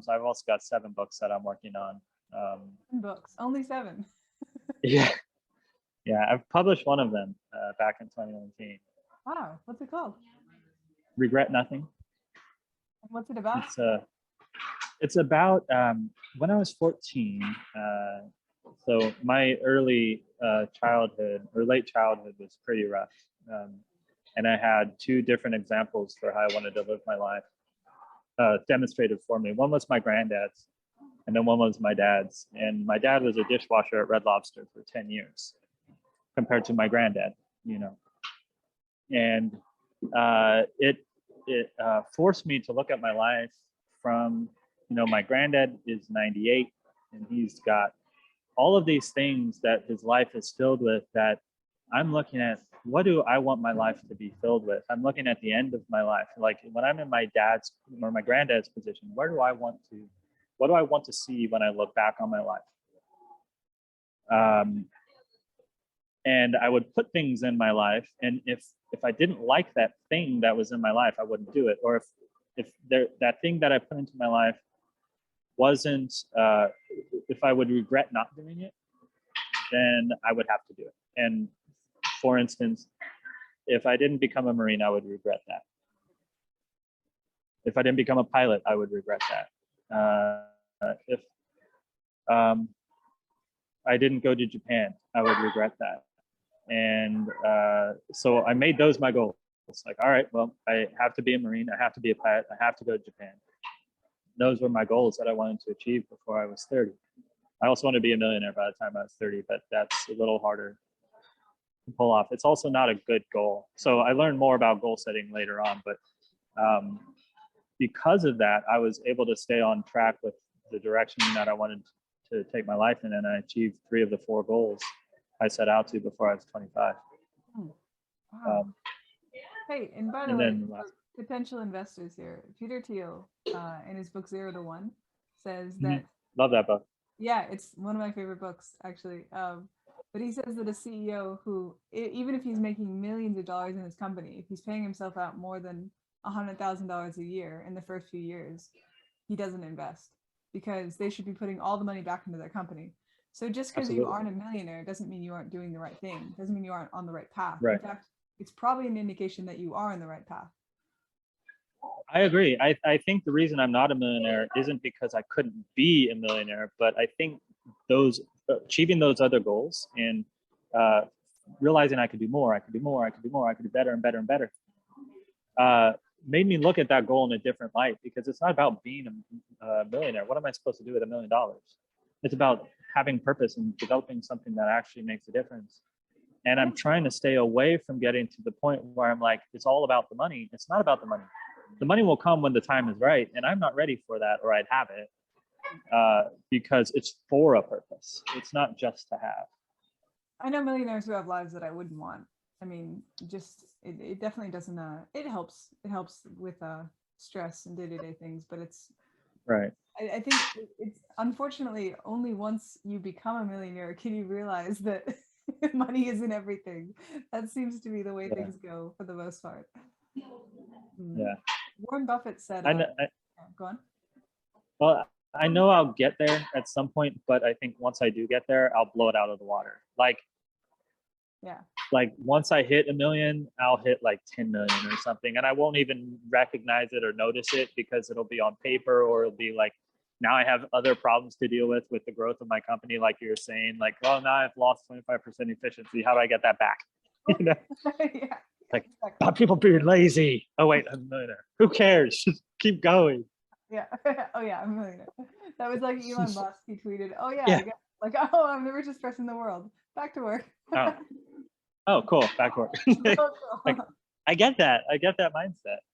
I've also got 7 books that I'm working on. Books, only 7. Yeah, yeah, I've published one of them back in 2019. Wow, what's it called? Regret Nothing. What's it about? It's about when I was 14. So my early childhood or late childhood was pretty rough, and I had 2 different examples for how I wanted to live my life demonstrated for me. One was my granddad's, and then one was my dad's. And my dad was a dishwasher at Red Lobster for 10 years, compared to my granddad, you know. And it forced me to look at my life from, you know, my granddad is 98, and he's got all of these things that his life is filled with, that I'm looking at, what do I want my life to be filled with? I'm looking at the end of my life. Like when I'm in my dad's or my granddad's position, what do I want to see when I look back on my life? And I would put things in my life, and if I didn't like that thing that was in my life, I wouldn't do it. Or if that thing that I put into my life wasn't, if I would regret not doing it, then I would have to do it. And for instance, if I didn't become a Marine, I would regret that. If I didn't become a pilot, I would regret that. If I didn't go to Japan, I would regret that. And so I made those my goals. It's like, all right, well, I have to be a Marine, I have to be a pilot, I have to go to Japan. Those were my goals that I wanted to achieve before I was 30. I also wanted to be a millionaire by the time I was 30, but that's a little harder to pull off. It's also not a good goal. So I learned more about goal setting later on, but because of that, I was able to stay on track with the direction that I wanted to take my life in, and I achieved 3 of the 4 goals I set out to before I was 25. Wow. Hey, and by the way, potential investors here, Peter Thiel, in his book 0 to 1, says that love that book. Yeah, it's one of my favorite books, actually. But he says that a CEO who, even if he's making millions of dollars in his company, if he's paying himself out more than $100,000 a year in the first few years, he doesn't invest, because they should be putting all the money back into their company. So just because you aren't a millionaire doesn't mean you aren't doing the right thing. Doesn't mean you aren't on the right path. Right. In fact, it's probably an indication that you are on the right path. I agree. I think the reason I'm not a millionaire isn't because I couldn't be a millionaire, but I think achieving those other goals and realizing I could do more, I could do more, I could do more, I could do better and better and better, made me look at that goal in a different light, because it's not about being a millionaire. What am I supposed to do with $1 million? It's about having purpose and developing something that actually makes a difference. And I'm trying to stay away from getting to the point where I'm like, it's all about the money. It's not about the money. The money will come when the time is right, and I'm not ready for that, or I'd have it, because it's for a purpose. It's not just to have. I know millionaires who have lives that I wouldn't want. I mean, just it definitely doesn't. It helps with stress and day-to-day things, but it's right. I think it's unfortunately only once you become a millionaire can you realize that money isn't everything. That seems to be the way things go for the most part. Yeah. Warren Buffett said, go on. Well, I know I'll get there at some point, but I think once I do get there, I'll blow it out of the water. Like once I hit 1 million, I'll hit like 10 million or something, and I won't even recognize it or notice it, because it'll be on paper, or it'll be like, now I have other problems to deal with the growth of my company. Like you're saying, like, well, now I've lost 25% efficiency. How do I get that back? You know? Yeah. Like, people being lazy. Oh wait, I'm a millionaire. Who cares? Just keep going. Yeah. Oh yeah, I'm a millionaire. That was like Elon Musk. He tweeted, "Oh yeah. Like, oh, I'm the richest person in the world. Back to work." Oh, cool. Back to work. Like, I get that. I get that mindset.